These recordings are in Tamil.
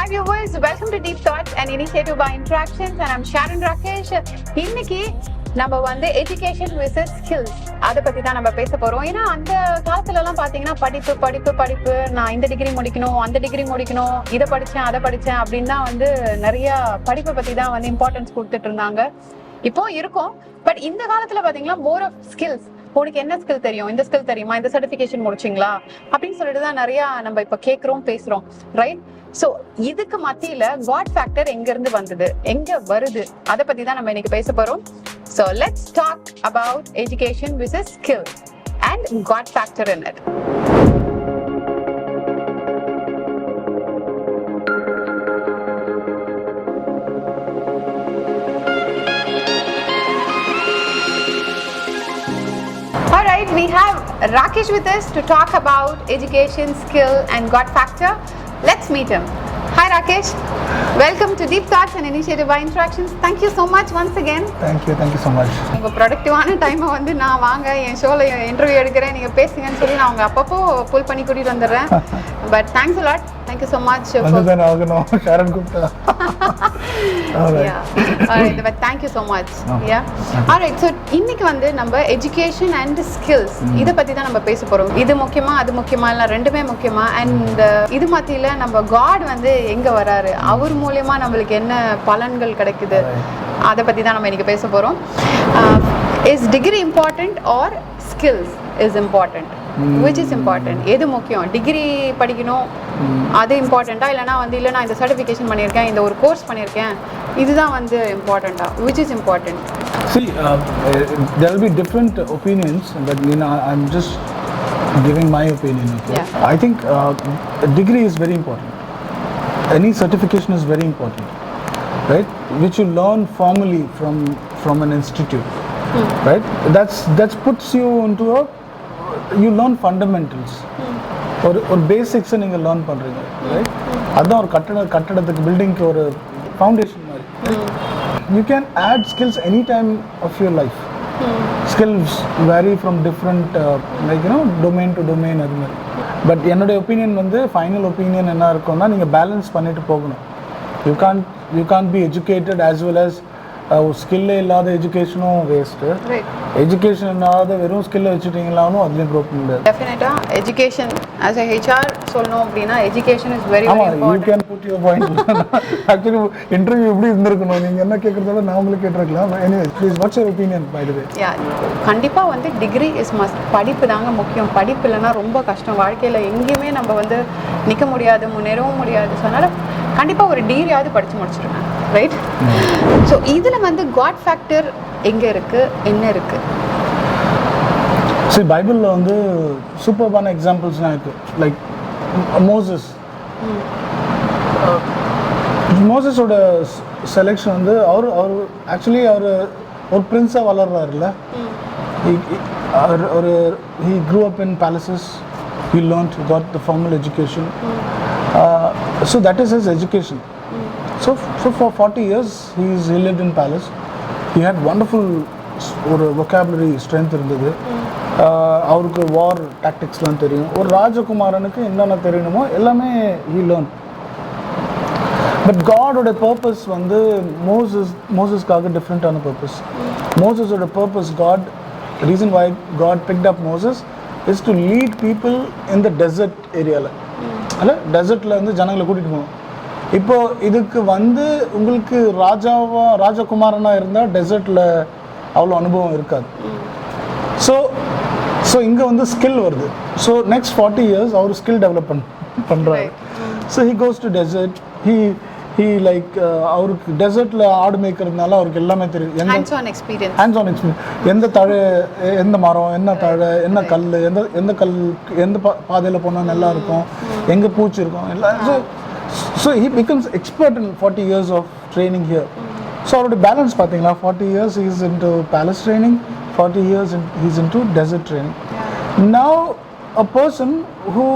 Hi viewers, welcome to DeepThoughts, an initiative by Interactions, and I'm Sharon Rakesh. இன்னைக்கு நம்ம வந்து எஜுகேஷன் விசஸ் ஸ்கில்ஸ் அதை பத்தி தான் நம்ம பேச போறோம். ஏன்னா அந்த காலத்துல எல்லாம் பாத்தீங்கன்னா படிப்பு படிப்பு படிப்பு, நான் இந்த டிகிரி முடிக்கணும், அந்த டிகிரி முடிக்கணும், இதை படிச்சேன் அதை படிச்சேன் அப்படின்னு தான் வந்து நிறைய படிப்பை பத்தி தான் வந்து இம்பார்ட்டன்ஸ் கொடுத்துட்டு இருந்தாங்க. இப்போ இருக்கும். பட் இந்த காலத்துல பாத்தீங்கன்னா மோர் ஆஃப் ஸ்கில்ஸ். உனக்கு என்ன ஸ்கில் தெரியும், இந்த ஸ்கில் தெரியுமா, இந்த சர்டிபிகேஷன் முடிச்சிங்களா அப்படின்னு சொல்லிட்டு தான் நிறைய நம்ம இப்ப கேட்கிறோம் பேசுறோம், ரைட்? சோ இதுக்கு மத்தியில காட் ஃபேக்டர் எங்க இருந்து வந்தது, எங்க வருது, அதை பத்தி தான் நம்ம இன்னைக்கு பேச போறோம். So let's talk about education versus skill and God factor in it. All right, we have Rakesh with us to talk about education, skill and God factor. Let's meet him. Hi Rakesh, welcome to DeepThoughts, an initiative by Interactions. Thank you so much once again. Thank you so much. உங்க ப்ரொடக்டிவான டைமை வந்து நான் வாங்க என் ஷோவில் இன்டர்வியூ எடுக்கிறேன், நீங்கள் பேசுங்கன்னு சொல்லி நான் அவங்க அப்பப்போ புல் பண்ணி கூட்டிகிட்டு வந்துடுறேன். But thanks a lot. Thank you so much. Sharon கூப்பிட்டா. But thank you so much. Alright, so இன்னைக்கு வந்து நம்ம எஜுகேஷன் அண்ட் ஸ்கில்ஸ் இதை பற்றி தான் நம்ம பேச போகிறோம். இது முக்கியமா அது முக்கியமா இல்லை ரெண்டுமே முக்கியமா, அண்ட் இது மத்தியில் நம்ம காட் வந்து எங்கே வராரு, அவர் மூலயமா நம்மளுக்கு என்ன பலன்கள் கிடைக்குது, அதை பற்றி தான் நம்ம இன்னைக்கு பேச போகிறோம். Is degree important or skills is important? which is important? எது முக்கியம்? டிகிரி படிக்கணும் அது இம்பார்ட்டண்ட்டா, இல்லைனா வந்து இல்லை நான் இந்த சர்டிஃபிகேஷன் பண்ணியிருக்கேன், இந்த ஒரு கோர்ஸ் பண்ணியிருக்கேன், இதுதான் வந்து இம்பார்ட்டண்ட்டா? which is important? See, there will be different opinions, but I'm just giving my opinion. Okay? Yeah. I think degree is very important. Any certification is very important, right? Which you learn formally from an institute, right? That puts you into you learn fundamentals. ஒரு பேசிக்ஸை நீங்கள் லேர்ன் பண்ணுறீங்க, ரைட்? அதுதான் ஒரு கட்டடத்துக்கு பில்டிங்க்கு ஒரு ஃபவுண்டேஷன் மாதிரி. You can add skills any time of your life. Skills vary from different domain to domain அது மாதிரி. பட் என்னுடைய ஒப்பீனியன் வந்து ஃபைனல் ஒப்பீனியன் என்ன இருக்கும்னா, நீங்கள் பேலன்ஸ் பண்ணிட்டு போகணும். You can't be educated as well as ஸ்கில்லே இல்லாத எஜுகேஷனும் வேஸ்ட்டு, எஜுகேஷன் இல்லாத வெறும் ஸ்கில்லை வச்சுட்டீங்களாலும் அதுலேயும் க்ரோ பண்ண முடியாது. டெஃபினட்டாக எஜுகேஷன் ஆஸ் எ ஹெச்ஆர் சொல்லணும் அப்படின்னா education is very important. You can put your point. Actually interview எப்படி இருந்திருக்கணும், நீங்கள் என்ன கேட்குறதோட நான் உங்களுக்கு கேட்டிருக்கலாம். Anyway please, what's your opinion by the way? கண்டிப்பாக வந்து டிகிரி இஸ் மஸ்ட். படிப்பு தாங்க முக்கியம். படிப்பு இல்லைன்னா ரொம்ப கஷ்டம். வாழ்க்கையில் எங்கேயுமே நம்ம வந்து நிற்க முடியாது, முன்னேறவும் முடியாது. ஸோ அதனால் கண்டிப்பாக ஒரு டிகிரியாவது படித்து முடிச்சிருங்க, ரைட்? ஸோ இதில் வந்து காட் ஃபேக்டர் எங்கே இருக்குது, என்ன இருக்குது? சரி, பைபிளில் வந்து சூப்பர்பான எக்ஸாம்பிள்ஸ்லாம் இருக்குது. லைக் மோசஸோட செலெக்ஷன் வந்து அவர் ஆக்சுவலி அவர் ஒரு பிரின்ஸாக வளர்றாருல்ல. he grew up in palaces, he learned, got the formal education. So that is his education. So for 40 years he lived in palace. He had wonderful vocabulary strength இருந்தது. அவருக்கு வார் டாக்டிக்ஸ்லாம் தெரியும். ஒரு ராஜகுமாரனுக்கு என்னென்ன தெரியணுமோ எல்லாமே he learned. பட் காடோட பர்பஸ் வந்து மோசஸ்க்காக டிஃப்ரெண்ட்டான பர்பஸ். மோசஸோட purpose reason why God picked up Moses is to lead people in the desert ஏரியாவில். அல்ல, டெசர்ட்டில் வந்து ஜனங்களை கூட்டிகிட்டு போகணும். இப்போது இதுக்கு வந்து உங்களுக்கு ராஜகுமாரனாக இருந்தால் டெசர்ட்டில் அவ்வளோ அனுபவம் இருக்காது. ஸோ இங்கே வந்து ஸ்கில் வருது. ஸோ நெக்ஸ்ட் 40 years அவர் ஸ்கில் டெவலப் பண்ணுறாரு. So he goes to desert. He like அவருக்கு டெசர்ட்டில் ஆடு மேய்க்கிறதுனால அவருக்கு எல்லாமே தெரியும். Hands on experience. எந்த தழை, எந்த மரம், என்ன தழை, என்ன கல், எந்த பாதையில் போனால் நல்லா இருக்கும், எங்கே பூச்சி இருக்கும் எல்லாம். So he becomes expert in 40 years of training here. So அவருடைய பேலன்ஸ் பார்த்தீங்கன்னா 40 years he is into palace training, 40 years he is into desert training. Now a person who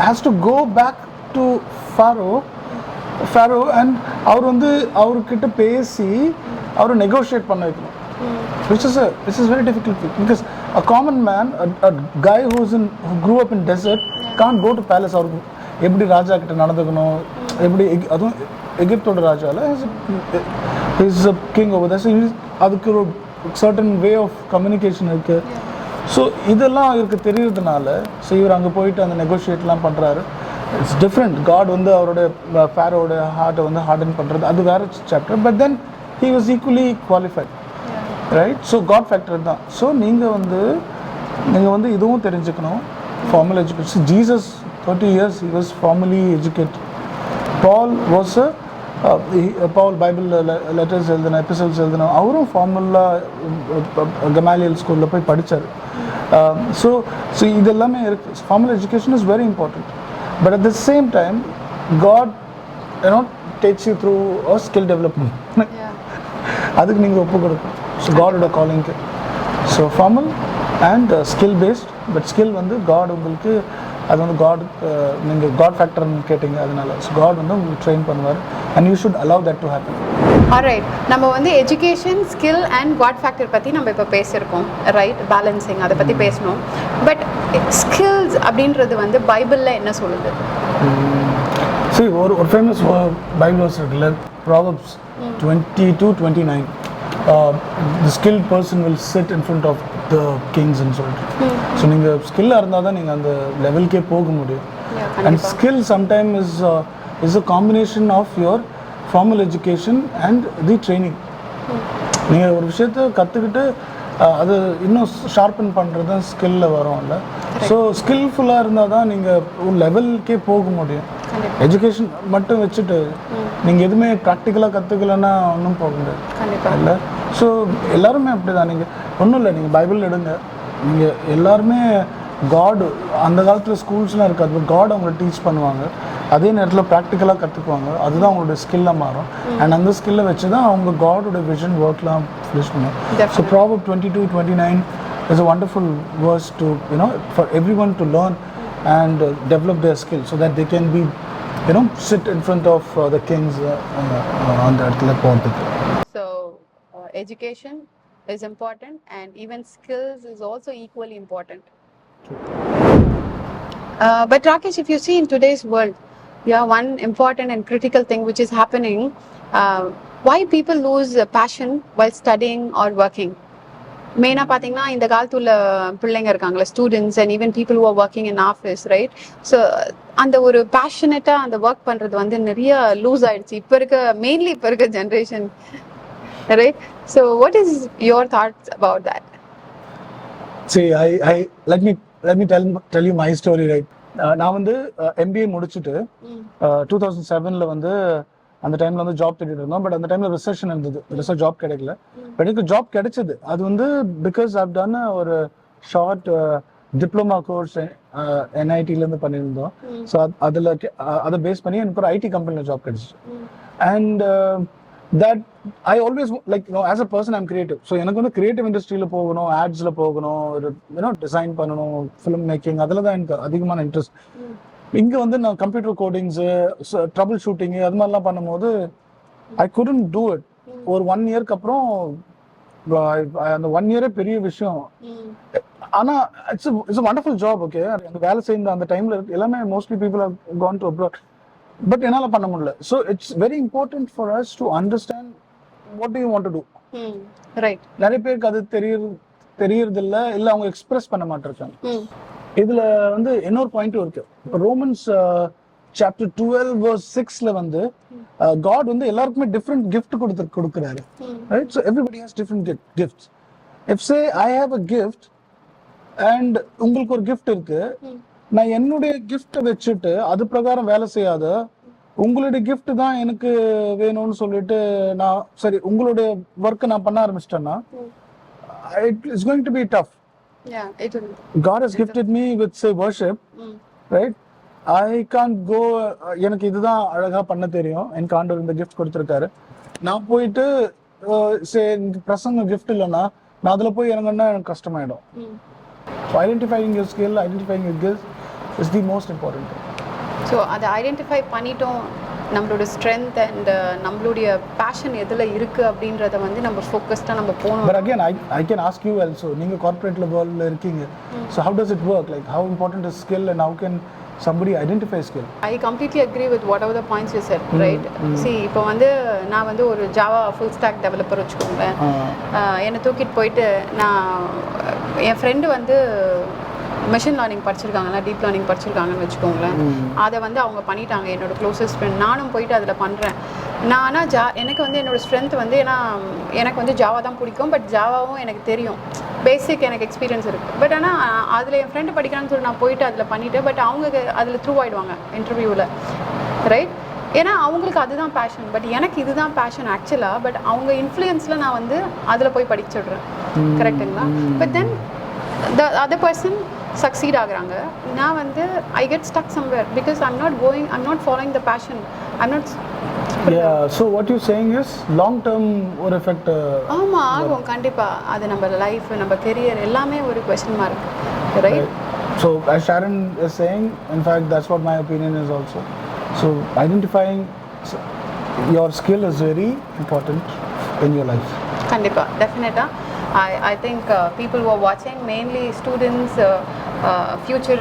has to go back to Pharaoh and அவர் வந்து அவர்கிட்ட பேசி அவரை நெகோஷியேட் பண்ண வைக்கணும். Which is very difficult because a common man, a guy who grew up in desert can't go to palace. அவருக்கு எப்படி ராஜா கிட்ட நடந்துக்கணும், எப்படி அதுவும் எகிப்தோட ராஜாவில் is a king over that. அதுக்கு ஒரு சர்டன் வே ஆஃப் கம்யூனிகேஷன் இருக்குது. ஸோ இதெல்லாம் இவருக்கு தெரியறதுனால ஸோ இவர் அங்கே போயிட்டு அந்த நெகோஷியேட்லாம் பண்ணுறாரு. It's different. காட் வந்து அவரோட ஃபேரோட ஹார்ட்டை வந்து ஹார்டன் பண்ணுறது அது வேறு chapter. But then he was equally qualified, right? So God factor தான். ஸோ நீங்கள் வந்து இதுவும் தெரிஞ்சுக்கணும், formal education. Jesus 30 years he was formally educated. Paul was Paul Bible letters எழுதின, எபிசோட்ஸ் எழுதின, அவரும் ஃபார்மலாக கமாலியல் ஸ்கூலில் போய் படித்தார். ஸோ இதெல்லாமே இருக்குது. Formal education is very important. But at the same time God takes you through a skill development. அதுக்கு நீங்கள் ஒப்பு கொடுக்கணும். ஸோ காடோட காலிங்க்கு. So formal and skill based. But skill வந்து காட் உங்களுக்கு அது வந்து நீங்கள் காட் ஃபேக்டர்னு கேட்டிங்க, அதனால ஸோ காட் வந்து உங்களுக்கு ட்ரெயின் பண்ணுவார். And you should allow that to happen. Alright, நம்ம வந்து education, skill and God factor பற்றி நம்ம இப்போ பேசியிருக்கோம், ரைட்? பேலன்சிங் அதை பற்றி பேசணும். பட் ஸ்கில்ஸ் அப்படின்றது வந்து பைபிளில் என்ன சொல்லுது? சரி, ஒரு ஃபேமஸ் பைபிள் வேர்ஸ் இருக்குல்ல, Proverbs 22:29. The skilled person will sit in front of the kings ன்னு சொல்லிட்டு. ஸோ நீங்கள் ஸ்கில்லாக இருந்தால் தான் நீங்கள் அந்த லெவலுக்கே போக முடியும். And skill sometime is a combination of your formal education and the training. நீங்கள் ஒரு விஷயத்த கற்றுக்கிட்டு அது இன்னும் ஷார்பன் பண்ணுறது தான் ஸ்கில்லில் வரும்ல. ஸோ ஸ்கில்ஃபுல்லாக இருந்தால் தான் நீங்கள் ஒரு லெவலுக்கே போக முடியும். எஜுகேஷன் மட்டும் வச்சுட்டு நீங்கள் எதுவுமே ப்ராக்டிக்கலாக கற்றுக்கலன்னா ஒன்றும் போக முடியாது இல்லை. ஸோ எல்லாருமே அப்படி தான். நீங்கள் ஒன்றும் இல்லை, நீங்கள் பைபிள் எடுங்க, நீங்கள் எல்லாருமே காடு அந்த காலத்தில் ஸ்கூல்ஸ்லாம் இருக்காது, பட் காட் அவங்களை டீச் பண்ணுவாங்க. அதே நேரத்தில் ப்ராக்டிக்கலாக கற்றுக்குவாங்க. அதுதான் அவங்களோட ஸ்கில்லாக மாறும். அண்ட் அந்த ஸ்கில்லை வச்சு தான் அவங்க காடோட விஷன் ஒர்க்லாம் ஃபினிஷ் பண்ணுவாங்க. So Proverbs 22:29 is a wonderful verse to, for everyone to learn and develop their skills so that they can be, sit in front of the kings on the இடத்துல போகிறதுக்கு. So education is important and even skills is also equally important. But Rakesh, if you see in today's world, one important and critical thing which is happening, why people lose passion while studying or working. மெயினாக பார்த்தீங்கன்னா இந்த காலத்துல பிள்ளைங்க இருக்காங்களே, students and even people who are working in office, right? So அந்த ஒரு பேஷனேட்டாக அந்த ஒர்க் பண்ணுறது வந்து நிறைய லூஸ் ஆயிடுச்சு இப்போ இருக்க generation, right? So what is your thoughts about that? See, let me tell you my story, right? நான் வந்து MBA முடிச்சுட்டு 2007 வந்து அந்த டைமில் வந்து ஜாப் தேடிட்டு இருந்தோம். பட் அந்த டைமில் ரிசர்ஷன் இருந்தது, ரிசர்ச் ஜாப் கிடைக்கல. பட் எனக்கு ஜாப் கிடைச்சது. அது வந்து பிகாஸ் ஐவ் டன் ஒரு ஷார்ட் டிப்ளமா கோர்ஸ் NITலேருந்து பண்ணியிருந்தோம். ஸோ அதை பேஸ் பண்ணி எனக்கு ஒரு IT கம்பெனியில் ஜாப் கிடைச்சிச்சு. And that I always like, as a person I'm creative. So எனக்கு வந்து கிரியேட்டிவ் இண்டஸ்ட்ரியில் போகணும், ஆட்ஸில் போகணும், டிசைன் பண்ணணும், ஃபிலிம் மேக்கிங், அதில் தான் எனக்கு அதிகமான இன்ட்ரெஸ்ட். இங்கே வந்து நான் கம்ப்யூட்டர் கோடிங்ஸு, ட்ரபிள் ஷூட்டிங்கு அது மாதிரிலாம் பண்ணும்போது ஐ couldn't do it. ஒரு 1 இயர்க்கு அப்புறம் அந்த 1 இயரே பெரிய விஷயம். ஆனால் it's a wonderful job. Okay, அந்த வேலை செய்த அந்த டைமில் எல்லாமே mostly people have gone to abroad. But என்னால் பண்ண முடியல. So it's very important for us to understand what do you want to do, right? நிறைய பேருக்கு அது தெரியறதில்ல, இல்லை அவங்க எக்ஸ்பிரஸ் பண்ண மாட்டிருக்காங்க. இதுல வந்து இன்னொரு பாயிண்ட்டும் இருக்கு. இப்போ ரோமன்ஸ் சாப்டர் 12:6 வந்து காட் வந்து எல்லாருக்குமே டிஃப்ரெண்ட் கிஃப்ட் கொடுக்குறாரு, right? So everybody has different gifts. If say I have a gift and உங்களுக்கு ஒரு கிஃப்ட் இருக்கு, நான் என்னுடைய கிஃப்டை வச்சுட்டு அது பிரகாரம் வேலை செய்யாத உங்களுடைய கிஃப்ட் தான் எனக்கு வேணும்னு சொல்லிட்டு நான் சரி உங்களுடைய ஒர்க்கை நான் பண்ண ஆரம்பிச்சிட்டேன்னா it's going to be tough. God has gifted me with, say, worship, right? I can't go, எனக்கு இதுதான் அழகா பண்ண தெரியும், எனக்கு ஆண்டவர் இந்த கிஃப்ட் கொடுத்துருக்காரு, நான் போயிட்டு பிரசங்க கிஃப்ட் இல்லைன்னா நான் அதில் போய் இறங்கன்னா எனக்கு கஷ்டமாயிடும். Identifying your skill, identifying your gift is the most important. So அதை ஐடென்டிஃபை பண்ணிட்டோம் நம்மளோட ஸ்ட்ரென்த் அண்ட் நம்மளுடைய பேஷன் எதில் இருக்குது அப்படின்றத வந்து நம்ம ஃபோக்கஸ்டாக நம்ம போகணும். But again, I can ask you also, நீங்கள் கார்ப்பரேட் லெவலில் இருக்கீங்க, so how does it work? Like how important is skill and how can somebody identify skill? I completely agree with whatever the points you said, right? See, இப்போ வந்து நான் வந்து ஒரு ஜாவா ஃபுல் ஸ்டாக் டெவலப்பர் வச்சுக்கோங்களேன். என்னை தூக்கிட்டு போயிட்டு நான் என் ஃப்ரெண்டு வந்து மெஷின் லேர்னிங் படிச்சிருக்காங்களா, டீப் லேர்னிங் படிச்சிருக்காங்கன்னு வச்சுக்கோங்களேன். அதை வந்து அவங்க பண்ணிட்டாங்க, என்னோட க்ளோசஸ்ட் ஃப்ரெண்ட். நானும் போயிட்டு அதில் பண்ணுறேன். நான் ஆனால் எனக்கு வந்து என்னோடய ஸ்ட்ரென்த் வந்து, ஏன்னா எனக்கு வந்து ஜாவா தான் பிடிக்கும், பட் ஜாவாவும் எனக்கு தெரியும், பேசிக் எனக்கு எக்ஸ்பீரியன்ஸ் இருக்குது. பட் ஆனால் அதில் என் ஃப்ரெண்டு படிக்கிறான்னு சொல்லி நான் போயிட்டு அதில் பண்ணிவிட்டேன். பட் அவங்க அதில் த்ரூ ஆகிடுவாங்க இன்டர்வியூவில், ரைட்? ஏன்னா அவங்களுக்கு அதுதான் பேஷன், பட் எனக்கு இதுதான் பேஷன் ஆக்சுவலாக. பட் அவங்க இன்ஃப்ளூயன்ஸில் நான் வந்து அதில் போய் படிச்சுடுறேன், கரெக்டுங்களா? But then the other person succeed ஆகுறாங்க. நான் வந்து I get stuck somewhere because I'm not following the passion. I'm not. Yeah, so what you're saying is long term ஒரு எஃபெக்ட். ஆமா, ஆகும் கண்டிப்பா. அது நம்ம லைஃப், நம்ம கெரியர் எல்லாமே ஒரு question mark, right? So as Sharon is saying, in fact that's what my opinion is also. So identifying your skill is very important in your life. கண்டிப்பா, definitely. I think people who are watching, mainly students, future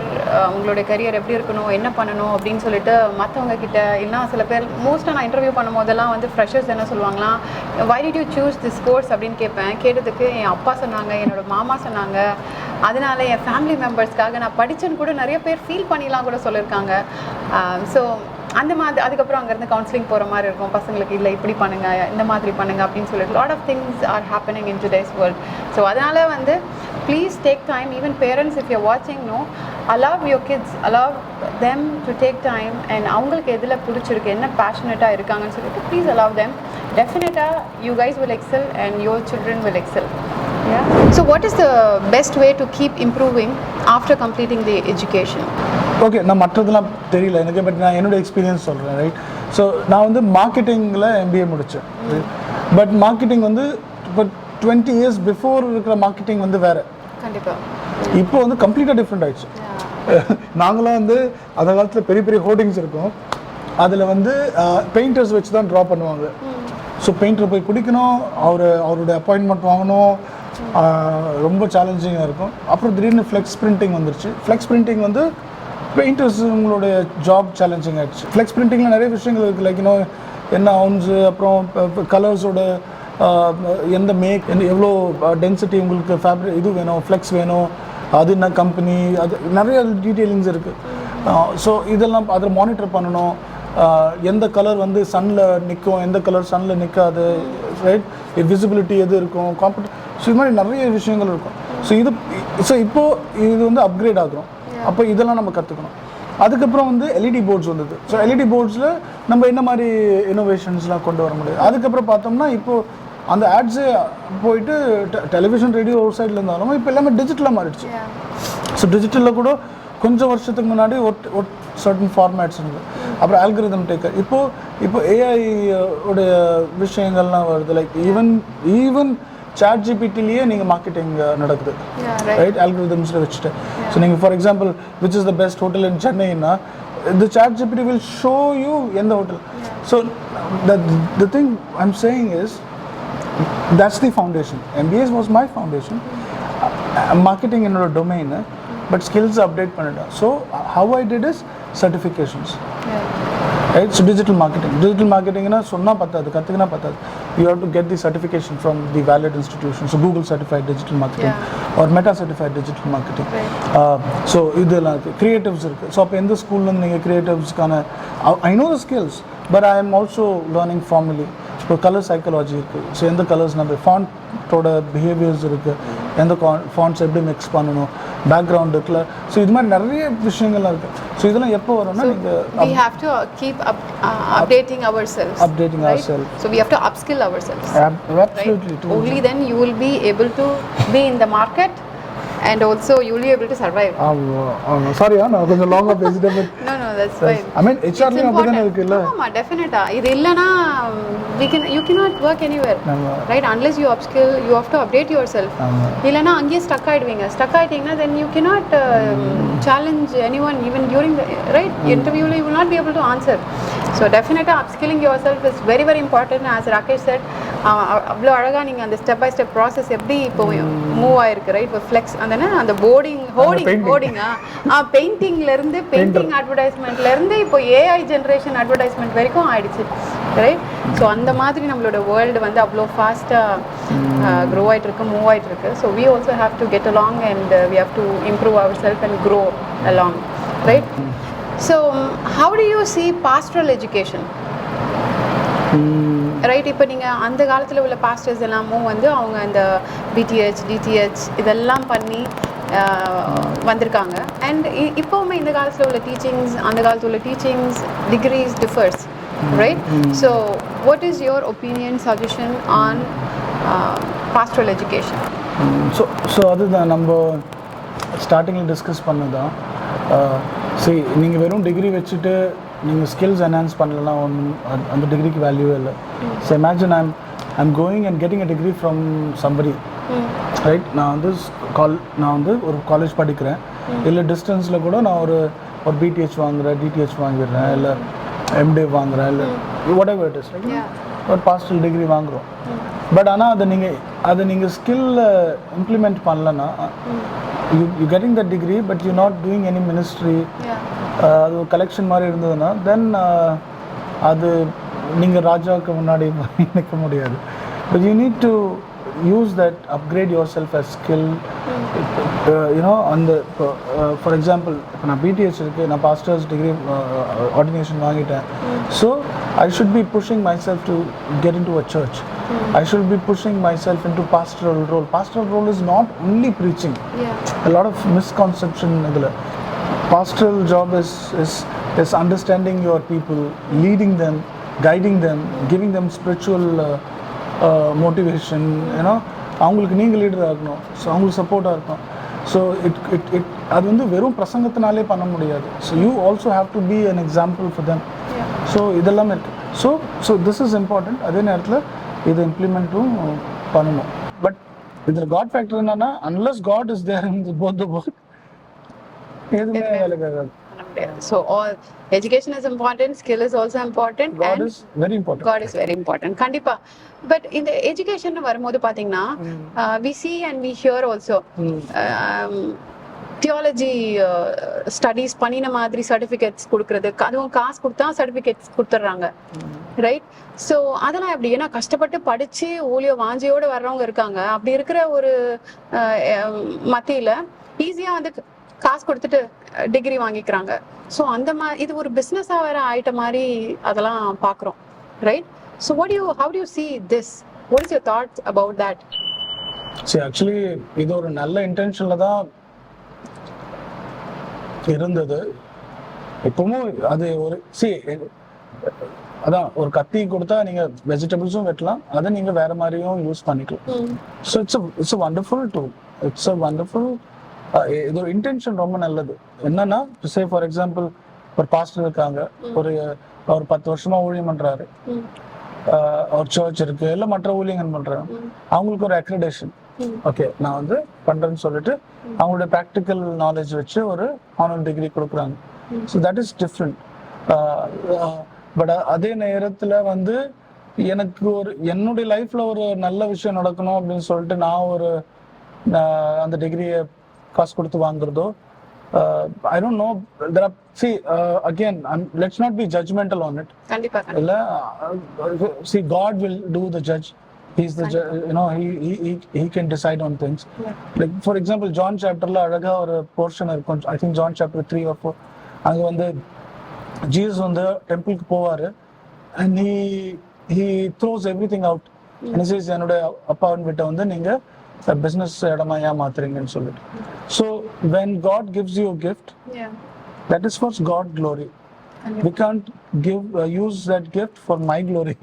உங்களோட கரியர் எப்படி இருக்கணும், என்ன பண்ணணும் அப்படின்னு சொல்லிட்டு மற்றவங்க கிட்ட, இல்லைனா சில பேர் மோஸ்ட்டாக நான் இன்டர்வியூ பண்ணும் போதெல்லாம் வந்து ஃப்ரெஷர்ஸ் என்ன சொல்லுவாங்களாம், why did you choose this course அப்படின்னு கேட்பேன். கேட்டதுக்கு என் அப்பா சொன்னாங்க, என்னோடய மாமா சொன்னாங்க, அதனால என் ஃபேமிலி மெம்பர்ஸ்க்காக நான் படித்தேன்னு கூட நிறைய பேர் ஃபீல் பண்ணிலாம் கூட சொல்லியிருக்காங்க. ஸோ அந்த மாதிரி அதுக்கப்புறம் அங்கேருந்து கவுன்சிலிங் போகிற மாதிரி இருக்கும் பசங்களுக்கு. இல்லை இப்படி பண்ணுங்கள், இந்த மாதிரி பண்ணுங்கள் அப்படின்னு சொல்லிட்டு lot of things are happening in today's world. So அதனால் வந்து please take time. Even parents, if you're வாட்சிங், no, allow your kids, allow them to take time, and அவங்களுக்கு எதில் பிடிச்சிருக்கு, என்ன பேஷனேட்டாக இருக்காங்கன்னு சொல்லிட்டு please allow them. Definitely you guys will excel and your children will excel. Yeah. So what is the best way to keep improving after completing the education? Okay, நான் மற்றதெல்லாம் தெரியல எனக்கு, பட் நான் என்னோட எக்ஸ்பீரியன்ஸ் சொல்கிறேன், ரைட்? ஸோ நான் வந்து மார்க்கெட்டிங்கில் MBA முடித்தேன். பட் மார்க்கெட்டிங் வந்து இப்போ 20 years பிஃபோர் இருக்கிற மார்க்கெட்டிங் வந்து வேறு. கண்டிப்பாக இப்போ வந்து கம்ப்ளீட்டாக டிஃப்ரெண்ட் ஆயிடுச்சு. நாங்களாம் வந்து அந்த காலத்தில் பெரிய பெரிய ஹோர்டிங்ஸ் இருக்கும், அதில் வந்து பெயிண்டர்ஸ் வச்சு தான் ட்ரா பண்ணுவாங்க. ஸோ பெயிண்டரை போய் பிடிக்கணும், அவருடைய அப்பாயின்மெண்ட் வாங்கணும், ரொம்ப சேலஞ்சிங்காக இருக்கும். அப்புறம் திடீர்னு ஃப்ளெக்ஸ் பிரிண்டிங் வந்துருச்சு. ஃப்ளெக்ஸ் பிரிண்டிங் வந்து பெயிண்டர்ஸ் உங்களுடைய ஜாப் சேலஞ்சிங் ஆகிடுச்சு. ஃப்ளெக்ஸ் பிரிண்டிங்கில் நிறைய விஷயங்கள் இருக்குது, லைக் இன்னும் என்ன அவுன்ஸு, அப்புறம் கலர்ஸோட எந்த மேக், எவ்வளோ டென்சிட்டி உங்களுக்கு ஃபேப்ரிக் இது வேணும், ஃப்ளெக்ஸ் வேணும், அது என்ன கம்பெனி, அது நிறைய டீட்டெயிலிங்ஸ் இருக்குது. ஸோ இதெல்லாம் அதில் மானிட்டர் பண்ணணும். எந்த கலர் வந்து சன்னில் நிற்கும், எந்த கலர் சன்னில் நிற்காது, ரைட்? விசிபிலிட்டி எது இருக்கும், ஸோ இது மாதிரி நிறைய விஷயங்கள் இருக்கும். ஸோ இப்போது இது வந்து அப்கிரேட் ஆகுறோம். அப்போ இதெல்லாம் நம்ம கற்றுக்கணும். அதுக்கப்புறம் வந்து எல்இடி போர்ட்ஸ் வந்தது. ஸோ எல்இடி போர்ட்ஸில் நம்ம என்ன மாதிரி இன்னோவேஷன்ஸ்லாம் கொண்டு வர முடியும். அதுக்கப்புறம் பார்த்தோம்னா இப்போது அந்த ஆட்ஸு போயிட்டு டெலிவிஷன், ரேடியோ ஒரு சைடில் இருந்தாலும் இப்போ எல்லாமே டிஜிட்டலாக மாறிடுச்சு. ஸோ டிஜிட்டலில் கூட கொஞ்சம் வருஷத்துக்கு முன்னாடி ஒரு சர்டன் ஃபார்மேட்ஸ் இருந்தது. அப்புறம் ஆல்கரிதம் டேக்கர், இப்போ ஏஐ உடைய விஷயங்கள்லாம் வருது. லைக் ஈவன் சாட் ஜிபிடிலேயே நீங்கள் மார்க்கெட்டிங் நடக்குது, ரைட்? ஆல்கரிதம்ஸில் வச்சுட்டு. ஸோ நீங்கள் for example which is the best hotel in சென்னைன்னா, the chat GPT will show you in the hotel. So the thing I'm saying is that's the foundation. MBA was my foundation. Marketing in our domain, but skills update pannada. So how I did is certifications. Right? So digital marketing na sonna pattadu, kathukana pattadu. You have to get the certification from the valid institution. So Google certified digital marketing or Meta certified digital marketing. So idella creatives irukku. So appo endha school la neenga creatives kana I know the skills, but I am also learning formally. இப்போ கலர் சைக்காலஜி இருக்குது. ஸோ எந்த கலர்ஸ் நம்ம ஃபாண்ட்டோட பிஹேவியர்ஸ் இருக்குது, எந்த ஃபாண்ட்ஸ் எப்படி மிக்ஸ் பண்ணணும், பேக்ரவுண்ட் இருக்குல்ல. ஸோ இது மாதிரி நிறைய விஷயங்கள்லாம் இருக்குது. ஸோ இதெல்லாம் எப்போ வரும்னா நீங்கள் we have to keep updating ourselves. So we have to upskill ourselves. Absolutely. Right? Only then you will be able to be in the market and also you will be able to survive. Sorry, நான் கொஞ்சம் லாங்கா பேசிட்டேன். No, that's fine. I mean HR ல அப்படிதான் இருக்குல்ல. ஆமா, டெஃபினட்டா. இது இல்லனா you cannot work anywhere. Right? Unless you upskill, you have to update yourself. இல்லனா அங்கேயே ஸ்டக் ஆயிடுவீங்க. ஸ்டக் ஆயிட்டீங்கன்னா then you cannot challenge anyone even during the right interview. You will not be able to answer. So டெஃபினட்டாக upskilling yourself is very very important. as Rakesh said, அவ்வளோ அழகாக நீங்கள் அந்த ஸ்டெப் பை ஸ்டெப் ப்ராசஸ் எப்படி இப்போ மூவ் ஆயிருக்கு ரைட். இப்போ ஃப்ளெக்ஸ் அந்த ஹோர்டிங்கா பெயிண்டிங்லேருந்து பெயிண்டிங் அட்வர்டைஸ்மெண்ட்லேருந்து இப்போ ஏஐ ஜென்ரேஷன் அட்வர்டைஸ்மெண்ட் வரைக்கும் ஆயிடுச்சு ரைட். ஸோ அந்த மாதிரி நம்மளோட வேர்ல்டு வந்து அவ்வளோ ஃபாஸ்ட்டாக க்ரோ ஆகிட்டு இருக்கு, மூவ் ஆகிட்டு இருக்கு. So we also have to get along and we have to improve our self and grow along right. So how do you see pastoral education? Right. இப்போ நீங்கள் அந்த காலத்தில் உள்ள பாஸ்டர்ஸ் எல்லாமும் வந்து அவங்க அந்த பிடிஹெச் டிடிஹெச் இதெல்லாம் பண்ணி வந்திருக்காங்க. அண்ட் இப்போவுமே இந்த காலத்தில் உள்ள டீச்சிங்ஸ் அந்த காலத்தில் உள்ள teachings degrees differs right. So what is your opinion suggestion on pastoral education? So அதுதான் நம்ம ஸ்டார்டிங்கில் டிஸ்கஸ் பண்ணதான். சரி, நீங்கள் வெறும் டிகிரி வச்சுட்டு நீங்கள் ஸ்கில்ஸ் என்ஹான்ஸ் பண்ணலன்னா ஒன்றும் அந்த டிகிரிக்கு வேல்யூவே இல்லை. So imagine I'm going and getting a degree from somebody right. நான் வந்து ஒரு காலேஜ் படிக்கிறேன், இல்லை டிஸ்டன்ஸில் கூட நான் ஒரு பிடிஹெச் வாங்குகிறேன், டிடிஹெச் வாங்கிடுறேன், இல்லை எம்டே வாங்குகிறேன், இல்லை whatever it is ரைட். ஒரு பாஸ்டல் டிகிரி வாங்குகிறோம். பட் ஆனால் அதை நீங்கள் ஸ்கில்ல இம்ப்ளிமெண்ட் பண்ணலன்னா you getting that degree but you're not doing any ministry, அது ஒரு கலெக்ஷன் மாதிரி இருந்ததுன்னா தென் அது நீங்கள் ராஜாவுக்கு முன்னாடி நிற்க முடியாது. But you need to use that upgrade your self as skill. You know அந்த இப்போ ஃபார் எக்ஸாம்பிள் இப்போ நான் பிடிஹெச் இருக்குது, நான் பாஸ்டர்ஸ் டிகிரி ஆர்டினேஷன் வாங்கிட்டேன். So I should be pushing myself to get into a church. I should be pushing myself into pastoral role. Pastoral role is not only preaching. A lot of misconception idhula. Pastoral job is understanding your people, leading them, guiding them, giving them spiritual motivation. You know, அவங்களுக்கு நீங்கள் லீடர் ஆகணும், ஸோ அவங்களுக்கு சப்போர்ட்டாக இருக்கும். ஸோ அது வந்து வெறும் பிரசங்கத்தினாலே பண்ண முடியாது. So you also have to be an example for them. So இதெல்லாமே இருக்குது. So this is important. அதே நேரத்தில் இதை இம்ப்ளிமெண்ட்டும் பண்ணணும். பட் இதில் காட் ஃபேக்டர் என்னன்னா, unless God is there in both the work எதுவுமே வேலைக்கு ஆகாது. So all education is important, skill is also important, God is very important. God is very important கண்டிப்பா. பட் இந்த எஜுகேஷன் வரும்போது பாத்தீங்கன்னா we see and we hear also theology studies பண்ணின மாதிரி சர்டிஃபிகேட்ஸ் கொடுக்கறது, அதுவும் காசு கொடுத்தா சர்டிஃபிகேட்ஸ் கொடுத்துட்றாங்க ரைட். ஸோ அதெல்லாம் எப்படி, ஏன்னா கஷ்டப்பட்டு படிச்சு ஊழிய வாஞ்சியோடு வர்றவங்க இருக்காங்க. அப்படி இருக்கிற ஒரு மத்தியில் ஈஸியாக வந்து காசு கொடுத்துட்டு டிகிரி வாங்கிக்கிறாங்க. ஸோ அந்த இது ஒரு பிஸ்னஸாக வேற ஆயிட்ட மாதிரி அதெல்லாம் பார்க்குறோம் right. So how do you see this? What is your thoughts about that? சரி, ஆக்சுவலி இது ஒரு நல்ல இன்டென்ஷனில் தான் இருந்தது. இப்பவும் அது ஒரு அதான் ஒரு கத்தி கொடுத்தா நீங்க வெஜிடபிள்ஸும் வெட்டலாம், அதை நீங்க வேற மாதிரியும் யூஸ் பண்ணிக்கலாம். So it's wonderful tool. It's a wonderful. இது ஒரு இன்டென்ஷன் ரொம்ப நல்லது. என்னன்னா சே ஃபார் எக்ஸாம்பிள் ஒரு பாஸ்டர் இருக்காங்க, ஒரு 10 வருஷமா ஊழியம் பண்றாரு, ஒரு சர்ச் இருக்கு, இல்லை மற்ற ஊழியங்கள் பண்றாங்க. அவங்களுக்கு ஒரு அக்ரிடேஷன், ஓகே நான் வந்து பண்றேன்னு சொல்லிட்டு அவங்களோட ப்ராக்டிக்கல் நாலேஜ் வச்சு ஒரு ஆனர் டிகிரி கொடுக்குறாங்க. So that is different. But அதே நேரத்தில் வந்து எனக்கு என்னுடைய லைஃப்ல ஒரு நல்ல விஷயம் நடக்கணும் அப்படின்னு சொல்லிட்டு நான் அந்த டிகிரியை காசு கொடுத்து வாங்குறதோ, I don't know. There are again, let's not be judgmental on it. See, God will do the judge. He's the you know, he can decide on things. Like for example, John chapter la alaga or portion irukum. I think John chapter 3 or 4. Anga vande Jesus on the temple ku povaru and he throws everything out. And he says enoda appa vitta vande neenga business edama ஏமாத்துறீங்கன்னு சொல்லிட்டு. So when God gives you a gift, that is for God glory. We can't use that gift for my glory.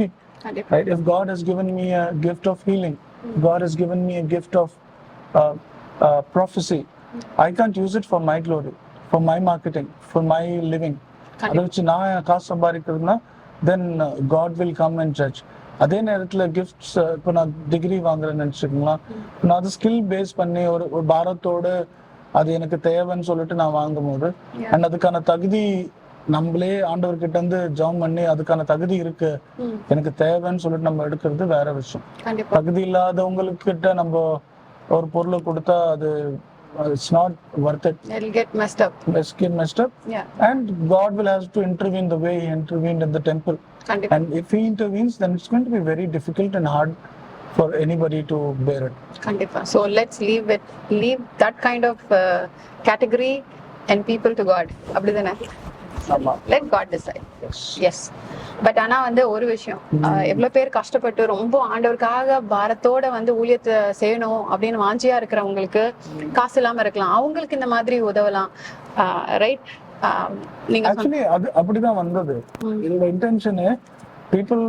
Right? If God has given me a gift of healing, God has given me a gift of prophecy, I can't use it for my glory, for my marketing, for my living. அதை வச்சு நான் காசு சம்பாதிக்கிறதுனா then God will come and judge. அதே நேரத்தில் கிஃப்ட்ஸ், இப்போ நான் டிகிரி வாங்குறேன்னு நினச்சிக்கோங்களா, நான் அது ஸ்கில் பேஸ் பண்ணி ஒரு பாரத்தோடு அது எனக்கு தேவைன்னு சொல்லிட்டு நான் வாங்கும் போது அண்ட் அதுக்கான தகுதி நம்மளே ஆண்டவர்கிட்ட இருந்து ஜெபம் பண்ணி அதுக்கான தகுதி இருக்கு எனக்கு தேவைன்னு சொல்லிட்டு நம்ம எடுக்கிறது வேற விஷயம். தகுதி இல்லாதவங்களுக்கு நம்ம ஒரு பொருளை கொடுத்தா அது it's not worth it. It'll get messed up. It's get messed up. And God will have to intervene the way he intervened in the temple. And if he intervenes, then it's going to be very difficult and hard for anybody to bear it. So let's leave that kind of category and people to God. அப்படிதானே? Let God decide. Yes. But ஆனா வந்து ஒரு விஷயம், எவ்வளவு பேர் கஷ்டப்பட்டு ரொம்ப ஆண்டவருக்காக பாரத்தோட வந்து ஊழியத்தை செய்யணும் அப்படின்னு வாஞ்சியா இருக்கிறவங்களுக்கு காசு இல்லாம இருக்கலாம், அவங்களுக்கு இந்த மாதிரி உதவலாம். ரைட்? நீங்க ஆக்சுவலி அது அப்படிதான் வந்தது. இதோட இன்டென்ஷன் பீப்புள்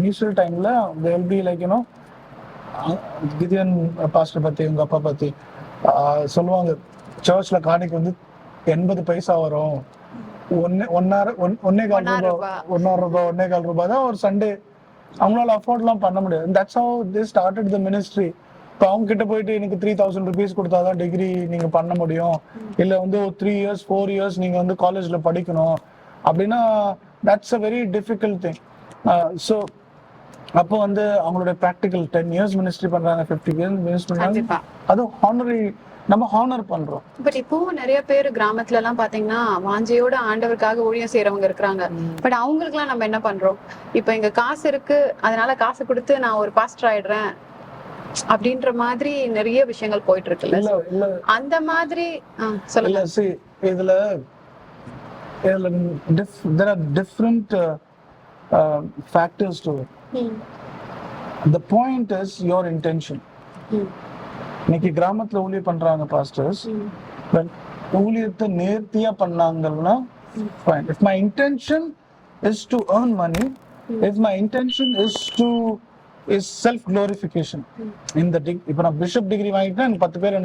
இனிஷியல் டைம்ல they will be like, you know, Gideon pastor பத்தி உங்க அப்பா பத்தி சொல்லுவாங்க, சர்ச்ல காணிக்கு வந்து 80 பைசா வரும், ஒன்னே கால் ரூபாய் தான் ஒரு சண்டே அவங்களால அஃபோர்ட்லாம் பண்ண முடியாது. That's how they started the ministry. இப்போ அவங்க கிட்ட போயிட்டு எனக்கு 3000 rupees கொடுத்தாதான் டிகிரி நீங்க பண்ண முடியும், இல்ல வந்து 3 years 4 years நீங்க வந்து காலேஜ்ல படிக்கணும் அப்படின்னா that's a very difficult thing. So அப்போ வந்து அவங்களோட ப்ராக்டிக்கல் 10 years மினிஸ்ட்ரி பண்றாங்க, 50 years மினிஸ்ட்ரி பண்றாங்க, அது ஹானரி நம்ம ஹானர் பண்றோம். பட் இப்போ நிறைய பேர் கிராமத்துல எல்லாம் பாத்தீங்கன்னா வாஞ்சையோட ஆண்டவருக்காக ஊழியம் செய்யறவங்க இருக்கிறாங்க. பட் அவங்களுக்கு எல்லாம் நம்ம என்ன பண்றோம், இப்ப இங்க காசு இருக்கு அதனால காசு கொடுத்து நான் ஒரு பாஸ்டர் ஆயிடுறேன் அப்படின்ற மாதிரி நிறைய விஷயங்கள் போயிட்டு இருக்குல்ல. அந்த மாதிரி சொல்லுங்க. இதுல there are different factors to it. The point is your intention. இன்னைக்கு கிராமத்துல ஊழியம் பண்றாங்க பாஸ்டர்ஸ், பட் ஊழியத்தை நேர்த்தியா பண்ணாங்கன்னா fine. If my intention is to earn money, if my intention is self glorification in the இப்ப நான் பிஷப் டிகிரி வாங்கிட்டா எனக்கு 10 பேர்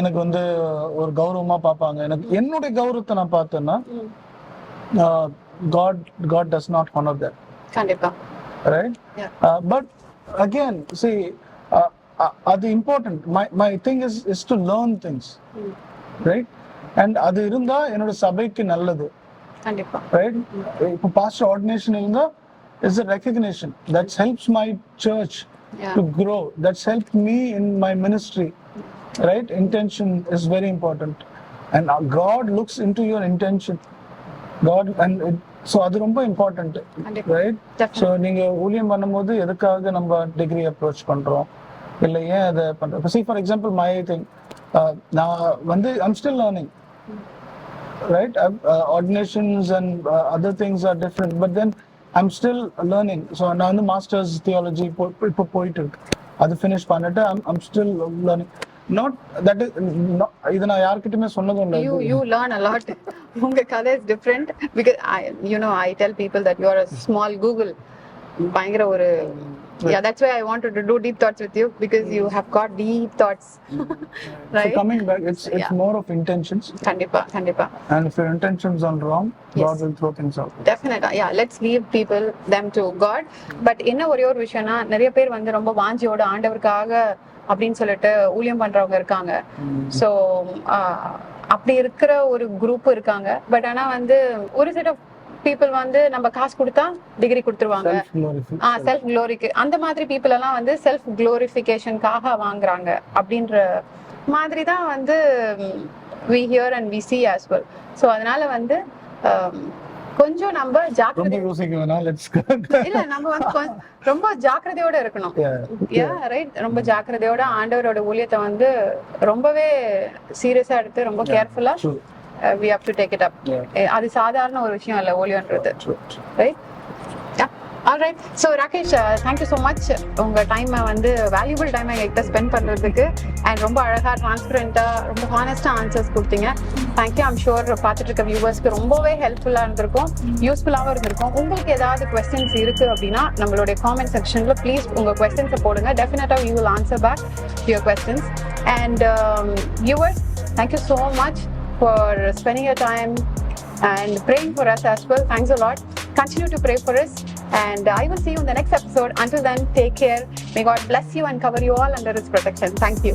எனக்கு வந்து ஒரு கௌரவமா பார்ப்பாங்க, எனக்கு என்னுடைய கௌரவத்தை நான் பார்த்தேன்னா God does not honor that. கண்டிப்பா. Right? But again, see, அது important. My thing is to learn things, right? And அது இருந்தா என்னோட சபைக்கு நல்லது, ரைட்? இப்போ பாஸ்டர் ஆர்டினேஷன் இருந்தா it's a recognition that helps my church to grow, that's helped me in my ministry, right? Intention is very important and God looks into your intention. So அது ரொம்ப இம்பார்ட்டன்ட், ரைட்? ஸோ நீங்க ஊழியம் பண்ணும்போது எதுக்காக நம்ம டிகிரி அப்ரோச் பண்றோம், இல்லை ஏன் அதை பண்றோம்? See, for example, my thing, நான் வந்து I'm still learning, right? Ordinations and other things are different, but then I'm still learning. So நான் வந்து மாஸ்டர்ஸ் தியாலஜி இப்போ போயிட்டு இருக்கு, அது ஃபினிஷ் பண்ணிட்டு I'm still learning. Not that is not, இது நான் யார்கிட்டயுமே சொன்னதும் இல்லை. You learn a lot. உங்க கதை is different because I tell people that you are a small Google. பயங்கர ஒரு that's why I wanted to do deep thoughts with you, because you have got deep thoughts. Right? So coming back, it's more of intentions. Kandipa. And if your intentions are wrong, God will throw things out. Definitely. Yeah, let's leave them to God. But என்ன ஒரே ஒரு விஷயம்னா, நிறைய பேர் வந்து ரொம்ப வாஞ்சியோட ஆண்டவருக்காக அப்படின்னு சொல்லிட்டு ஊழியம் பண்றவங்க இருக்காங்க. ஸோ அப்படி இருக்கிற ஒரு குரூப் இருக்காங்க. பட் ஆனா வந்து ஒரு செட் ஆஃப் பீப்புள் வந்து நம்ம காசு கொடுத்தா டிகிரி கொடுத்துருவாங்க, செல்ஃப் க்ளோரிக்கு. அந்த மாதிரி பீப்புள் எல்லாம் வந்து செல்ஃப் க்ளோரிஃபிகேஷனுக்காக வாங்குறாங்க அப்படின்ற மாதிரி தான் வந்து we hear and we see as well. So அதனால வந்து கொஞ்சம் நம்ம நம்ம வந்து ரொம்ப ஜாக்கிரதையோட இருக்கணும். ரொம்ப ஜாக்கிரதையோட ஆண்டவரோட ஊழியத்தை வந்து ரொம்பவே சீரியஸா எடுத்து ரொம்ப கேர்ஃபுல்லா we have to take it up. அது சாதாரண ஒரு விஷயம் இல்ல ஊழியம்ன்றது, right? All right. So Rakesh, thank you so much. உங்க டைமை வந்து வேல்யூபிள் டைமை என்கிட்ட ஸ்பெண்ட் பண்றதுக்கு அண்ட் ரொம்ப அழகா டிரான்ஸ்பரண்டா ரொம்ப ஹானஸ்டா ஆன்சர்ஸ் கொடுத்தீங்க. தேங்க்யூ. ஐம் ஷுர் பார்த்துட்டு இருக்க வியூவர்ஸ்க்கு ரொம்பவே ஹெல்ப்ஃபுல்லா இருந்திருக்கும், யூஸ்ஃபுல்லாகவும் இருந்திருக்கும். உங்களுக்கு ஏதாவது கொஸ்டின்ஸ் இருக்கு அப்படின்னா நம்மளுடைய காமெண்ட் செக்ஷன்ல ப்ளீஸ் உங்க கொஸ்டின்ஸை போடுங்க. டெஃபினட்டா we will answer back your questions. And viewers, thank you so much for spending your time and praying for us as well. Thanks a lot. Continue to pray for us, and I will see you in the next episode. Until then, take care. May God bless you and cover you all under His protection. Thank you.